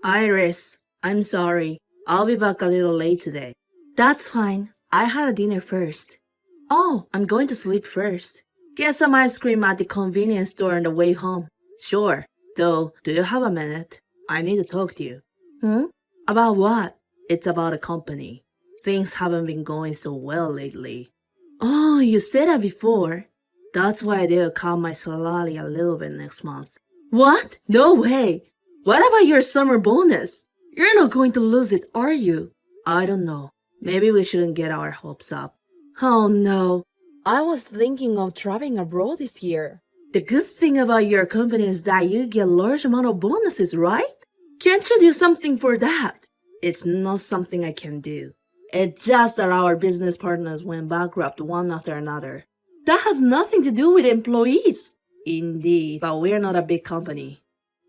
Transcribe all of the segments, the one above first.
Iris, I'm sorry. I'll be back a little late today. That's fine. I had a dinner first. Oh, I'm going to sleep first. Get some ice cream at the convenience store on the way home. Sure. Though, do you have a minute? I need to talk to you. Hmm? About what? It's about a company. Things haven't been going so well lately. Oh, you said that before. That's why they'll cut my salary a little bit next month. What? No way! What about your summer bonus? You're not going to lose it, are you? I don't know. Maybe we shouldn't get our hopes up. Oh no. I was thinking of traveling abroad this year. The good thing about your company is that you get a large amount of bonuses, right? Can't you do something for that? It's not something I can do. It's just that our business partners went bankrupt one after another. That has nothing to do with employees. Indeed, but we're not a big company.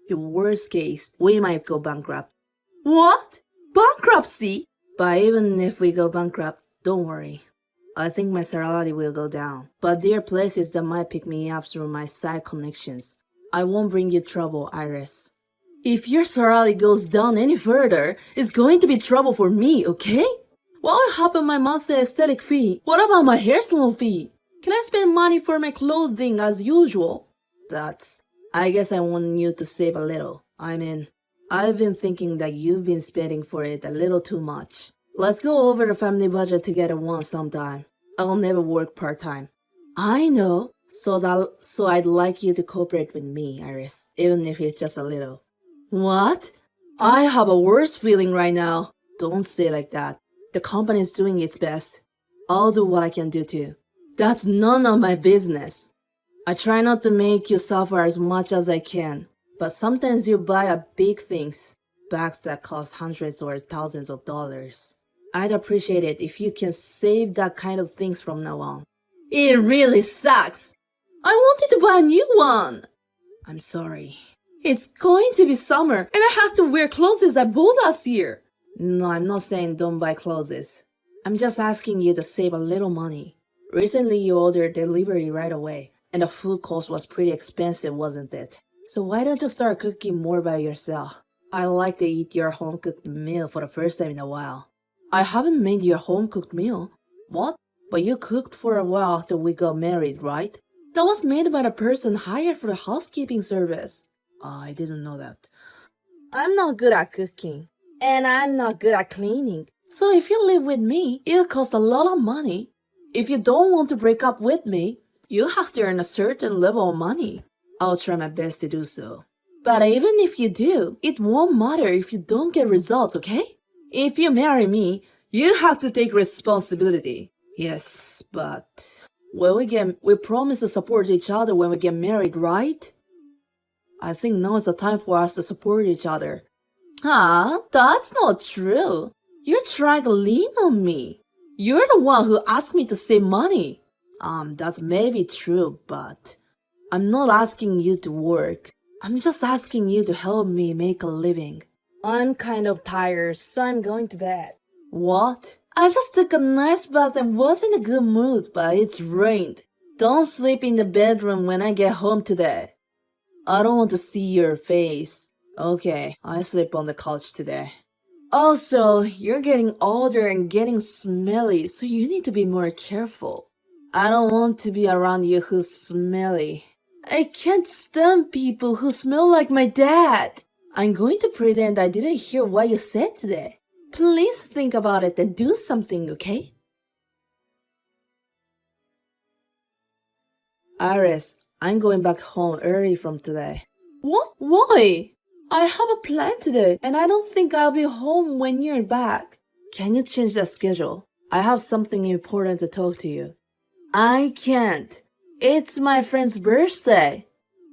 The worst case, we might go bankrupt. What? Bankruptcy? But even if we go bankrupt, don't worry. I think my salary will go down. But there are places that might pick me up through my side connections. I won't bring you trouble, Iris. If your salary goes down any further, it's going to be trouble for me, okay? What will happen to my monthly aesthetic fee? What about my hair salon fee? Can I spend money for my clothing as usual? I guess I want you to save a little. I've been thinking that you've been spending for it a little too much. Let's go over the family budget together once sometime. I'll never work part-time. I know. So I'd like you to cooperate with me, Iris, even if it's just a little. What? I have a worse feeling right now. Don't say like that. The company's doing its best. I'll do what I can do too. That's none of my business. I try not to make you suffer as much as I can, but sometimes you buy big things, bags that cost hundreds or thousands of dollars. I'd appreciate it if you can save that kind of things from now on. It really sucks. I wanted to buy a new one. I'm sorry. It's going to be summer and I have to wear clothes I bought last year. No, I'm not saying don't buy clothes. I'm just asking you to save a little money. Recently you ordered delivery right away, and the food cost was pretty expensive, wasn't it? So why don't you start cooking more by yourself? I like to eat your home-cooked meal for the first time in a while. I haven't made your home-cooked meal. What? But you cooked for a while after we got married, right? That was made by the person hired for the housekeeping service. I didn't know that. I'm not good at cooking, and I'm not good at cleaning. So if you live with me, it'll cost a lot of money. If you don't want to break up with me, you have to earn a certain level of money. I'll try my best to do so. But even if you do, it won't matter if you don't get results, okay? If you marry me, you have to take responsibility. Yes, but we promise to support each other when we get married, right? I think now is the time for us to support each other. Huh? That's not true. You're trying to lean on me. You're the one who asked me to save money. That's maybe true, but I'm not asking you to work. I'm just asking you to help me make a living. I'm kind of tired, so I'm going to bed. What? I just took a nice bath and was in a good mood, but it's rained. Don't sleep in the bedroom when I get home today. I don't want to see your face. Okay, I sleep on the couch today. Also, you're getting older and getting smelly, so you need to be more careful. I don't want to be around you who's smelly. I can't stand people who smell like my dad. I'm going to pretend I didn't hear what you said today. Please think about it and do something, okay? Iris, I'm going back home early from today. What? Why? I have a plan today, and I don't think I'll be home when you're back. Can you change that schedule? I have something important to talk to you. I can't. It's my friend's birthday.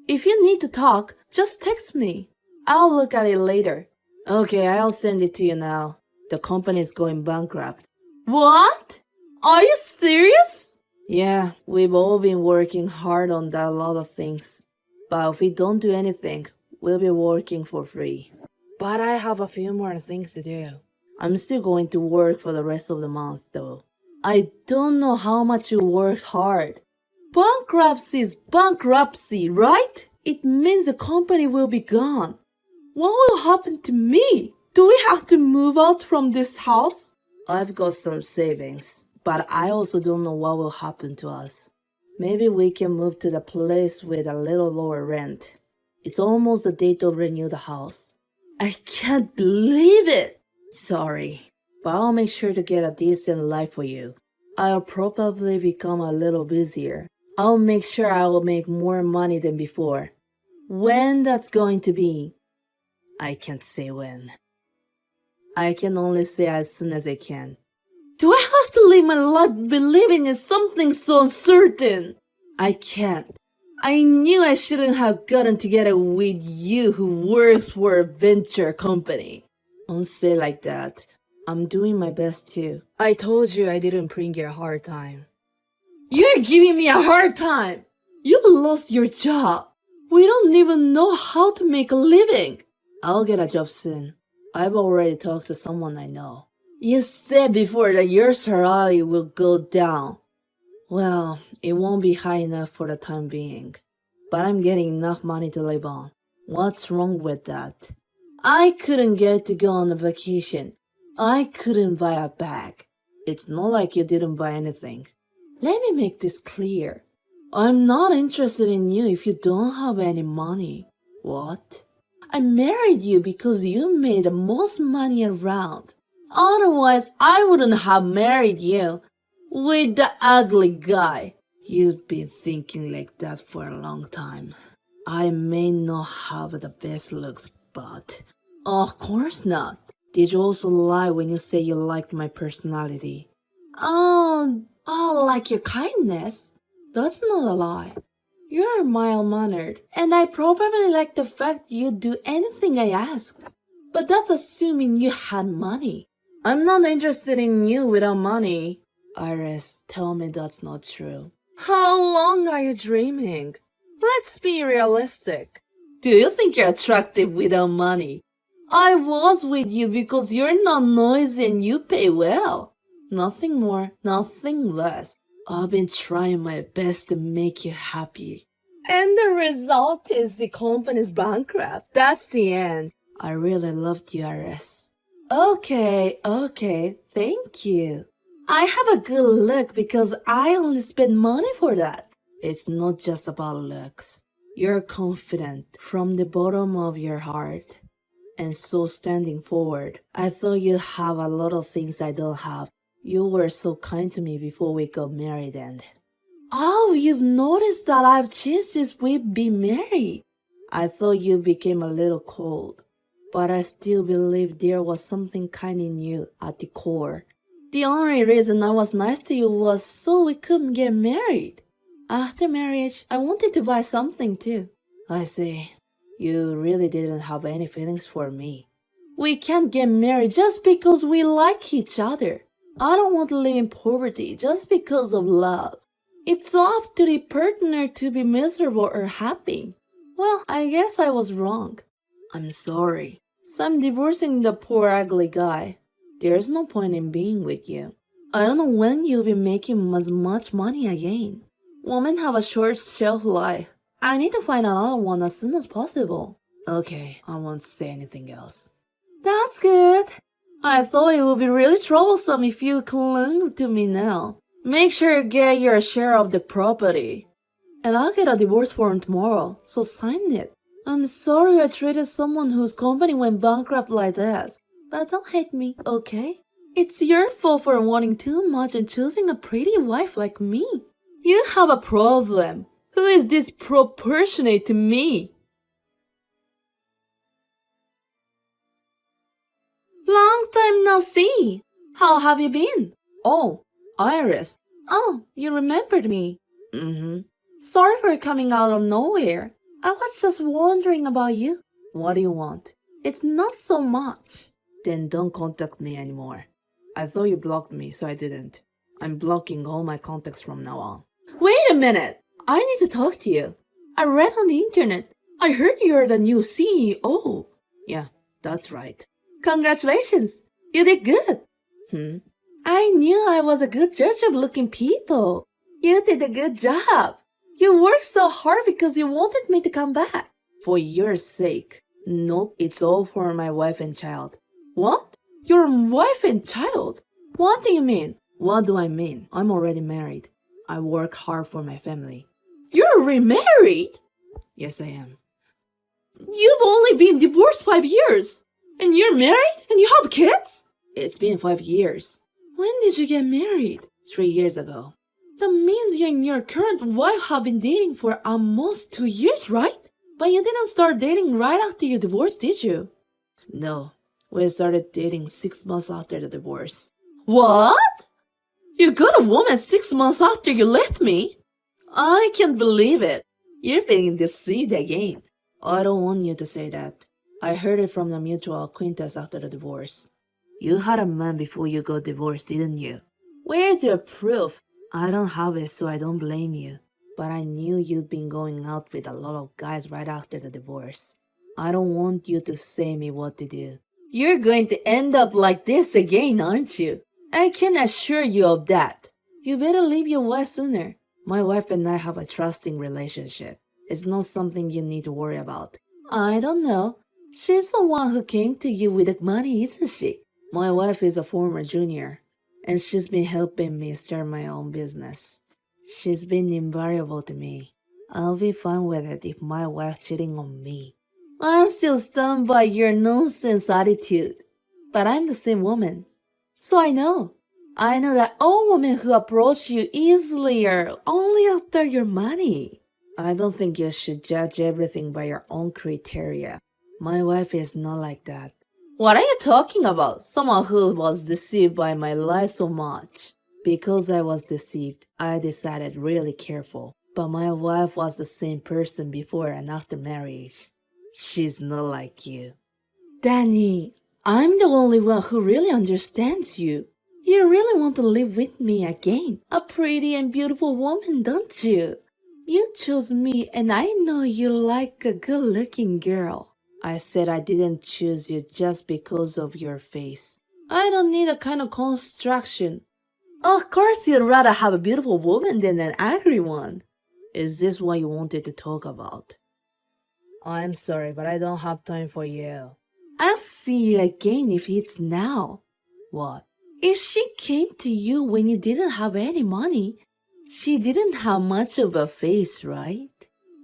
If you need to talk, just text me. I'll look at it later. Okay, I'll send it to you now. The company is going bankrupt. What? Are you serious? Yeah, we've all been working hard on that lot of things. But if we don't do anything, we'll be working for free. But I have a few more things to do. I'm still going to work for the rest of the month though. I don't know how much you worked hard. Bankruptcy is bankruptcy, right? It means the company will be gone. What will happen to me? Do we have to move out from this house? I've got some savings, but I also don't know what will happen to us. Maybe we can move to the place with a little lower rent. It's almost the date to renew the house. I can't believe it! Sorry, but I'll make sure to get a decent life for you. I'll probably become a little busier. I'll make sure I will make more money than before. When that's going to be, I can't say when. I can only say as soon as I can. Do I have to live my life believing in something so uncertain? I can't. I knew I shouldn't have gotten together with you who works for a venture company. Don't say like that. I'm doing my best too. I told you I didn't bring you a hard time. You're giving me a hard time! You lost your job. We don't even know how to make a living. I'll get a job soon. I've already talked to someone I know. You said before that your salary will go down. Well, it won't be high enough for the time being. But I'm getting enough money to live on. What's wrong with that? I couldn't get to go on a vacation. I couldn't buy a bag. It's not like you didn't buy anything. Let me make this clear. I'm not interested in you if you don't have any money. What? I married you because you made the most money around. Otherwise, I wouldn't have married you with the ugly guy. You've been thinking like that for a long time. I may not have the best looks, but... Of course not. Did you also lie when you say you liked my personality? Oh, like your kindness? That's not a lie. You're mild-mannered, and I probably like the fact you'd do anything I asked. But that's assuming you had money. I'm not interested in you without money. Iris, tell me that's not true. How long are you dreaming? Let's be realistic. Do you think you're attractive without money? I was with you because you're not noisy and you pay well. Nothing more, nothing less. I've been trying my best to make you happy. And the result is the company's bankrupt. That's the end. I really loved you, Iris. Okay, thank you. I have a good look because I only spend money for that. It's not just about looks. You're confident from the bottom of your heart. And so standing forward, I thought you have a lot of things I don't have. You were so kind to me before we got married and... Oh, you've noticed that I've changed since we've been married. I thought you became a little cold. But I still believe there was something kind in you at the core. The only reason I was nice to you was so we couldn't get married. After marriage, I wanted to buy something too. I see. You really didn't have any feelings for me. We can't get married just because we like each other. I don't want to live in poverty just because of love. It's up to the partner to be miserable or happy. Well, I guess I was wrong. I'm sorry. So I'm divorcing the poor ugly guy. There's no point in being with you. I don't know when you'll be making as much money again. Women have a short shelf life. I need to find another one as soon as possible. Okay, I won't say anything else. That's good. I thought it would be really troublesome if you clung to me now. Make sure you get your share of the property. And I'll get a divorce form tomorrow, so sign it. I'm sorry I treated someone whose company went bankrupt like this. But don't hate me, okay? It's your fault for wanting too much and choosing a pretty wife like me. You have a problem. Who is disproportionate to me? Long time no see. How have you been? Oh, Iris. Oh, you remembered me. Sorry for coming out of nowhere. I was just wondering about you. What do you want? It's not so much. Then don't contact me anymore. I thought you blocked me, so I didn't. I'm blocking all my contacts from now on. Wait a minute! I need to talk to you. I read on the internet. I heard you're the new CEO. Yeah, that's right. Congratulations! You did good. I knew I was a good judge of looking people. You did a good job. You worked so hard because you wanted me to come back. For your sake. Nope, it's all for my wife and child. What? Your wife and child? What do you mean? What do I mean? I'm already married. I work hard for my family. You're remarried? Yes, I am. You've only been divorced 5 years. And you're married? And you have kids? It's been 5 years. When did you get married? 3 years ago. That means you and your current wife have been dating for almost 2 years, right? But you didn't start dating right after you divorced, did you? No. We started dating 6 months after the divorce. What? You got a woman 6 months after you left me? I can't believe it. You're feeling deceived again. I don't want you to say that. I heard it from a mutual acquaintance after the divorce. You had a man before you got divorced, didn't you? Where's your proof? I don't have it, so I don't blame you. But I knew you'd been going out with a lot of guys right after the divorce. I don't want you to say me what to do. You're going to end up like this again, aren't you? I can assure you of that. You better leave your wife sooner. My wife and I have a trusting relationship. It's not something you need to worry about. I don't know. She's the one who came to you with the money, isn't she? My wife is a former junior, and she's been helping me start my own business. She's been invaluable to me. I'll be fine with it if my wife's cheating on me. I'm still stunned by your nonsense attitude. But I'm the same woman. So I know. I know that all women who approach you easily are only after your money. I don't think you should judge everything by your own criteria. My wife is not like that. What are you talking about? Someone who was deceived by my lies so much. Because I was deceived, I decided really careful. But my wife was the same person before and after marriage. She's not like you. Danny, I'm the only one who really understands you. You really want to live with me again. A pretty and beautiful woman, don't you? You chose me and I know you like a good-looking girl. I said I didn't choose you just because of your face. I don't need a kind of construction. Of course you'd rather have a beautiful woman than an angry one. Is this what you wanted to talk about? I'm sorry, but I don't have time for you. I'll see you again if it's now. What? If she came to you when you didn't have any money, she didn't have much of a face, right?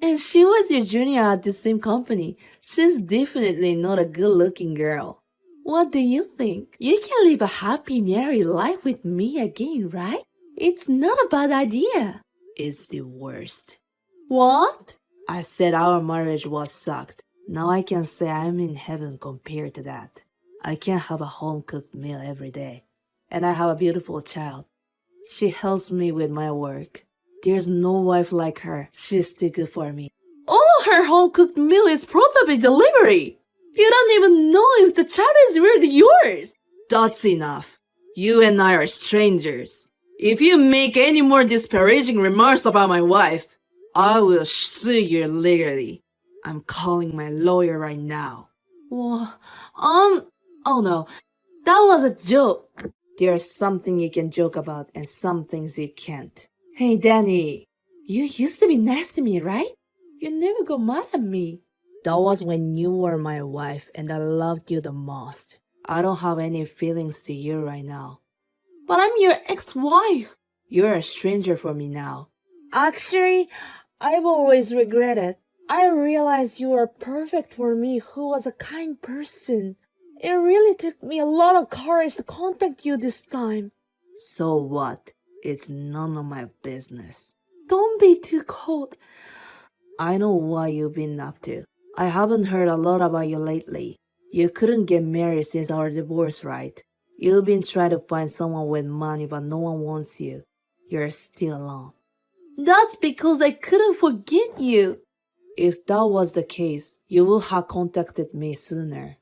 And she was your junior at the same company. She's definitely not a good-looking girl. What do you think? You can live a happy married life with me again, right? It's not a bad idea. It's the worst. What? I said our marriage was sucked. Now I can say I'm in heaven compared to that. I can have a home-cooked meal every day. And I have a beautiful child. She helps me with my work. There's no wife like her. She's too good for me. All her home-cooked meal is probably delivery. You don't even know if the child is really yours. That's enough. You and I are strangers. If you make any more disparaging remarks about my wife, I will sue you legally. I'm calling my lawyer right now. Oh no, that was a joke. There's something you can joke about and some things you can't. Hey, Danny, you used to be nice to me, right? You never got mad at me. That was when you were my wife and I loved you the most. I don't have any feelings to you right now. But I'm your ex-wife. You're a stranger for me now. Actually, I've always regretted. I realized you were perfect for me who was a kind person. It really took me a lot of courage to contact you this time. So what? It's none of my business. Don't be too cold. I know what you've been up to. I haven't heard a lot about you lately. You couldn't get married since our divorce, right? You've been trying to find someone with money, but no one wants you. You're still alone. That's because I couldn't forget you. If that was the case, you would have contacted me sooner.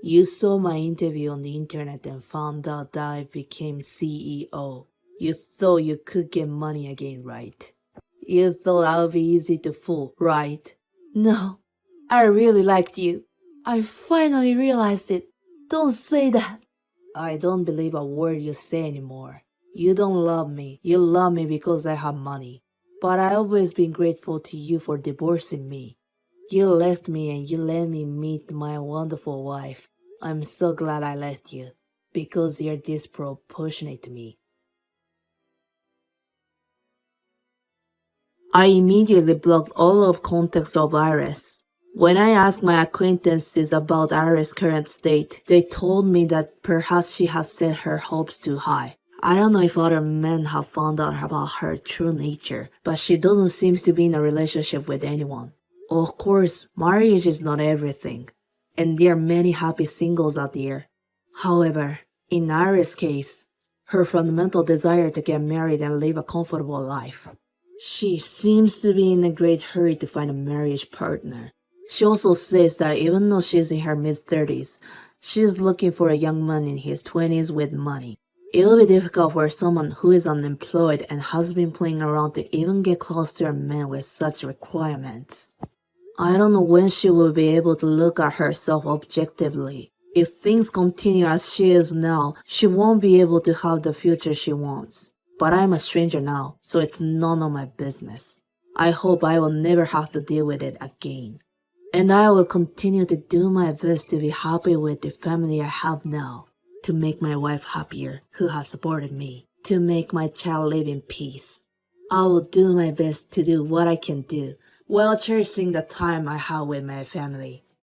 You saw my interview on the internet and found out that I became CEO. You thought you could get money again, right? You thought I would be easy to fool, right? No, I really liked you. I finally realized it. Don't say that. I don't believe a word you say anymore. You don't love me. You love me because I have money. But I've always been grateful to you for divorcing me. You left me and you let me meet my wonderful wife. I'm so glad I left you, because you're disproportionate to me. I immediately blocked all of contacts of Iris. When I asked my acquaintances about Iris' current state, they told me that perhaps she has set her hopes too high. I don't know if other men have found out about her true nature, but she doesn't seem to be in a relationship with anyone. Of course, marriage is not everything, and there are many happy singles out there. However, in Iris' case, her fundamental desire to get married and live a comfortable life. She seems to be in a great hurry to find a marriage partner. She also says that even though she's in her mid-30s, she's looking for a young man in his 20s with money. It'll be difficult for someone who is unemployed and has been playing around to even get close to a man with such requirements. I don't know when she will be able to look at herself objectively. If things continue as she is now, she won't be able to have the future she wants. But I'm a stranger now, so it's none of my business. I hope I will never have to deal with it again. And I will continue to do my best to be happy with the family I have now, to make my wife happier, who has supported me, to make my child live in peace. I will do my best to do what I can do, while cherishing the time I have with my family.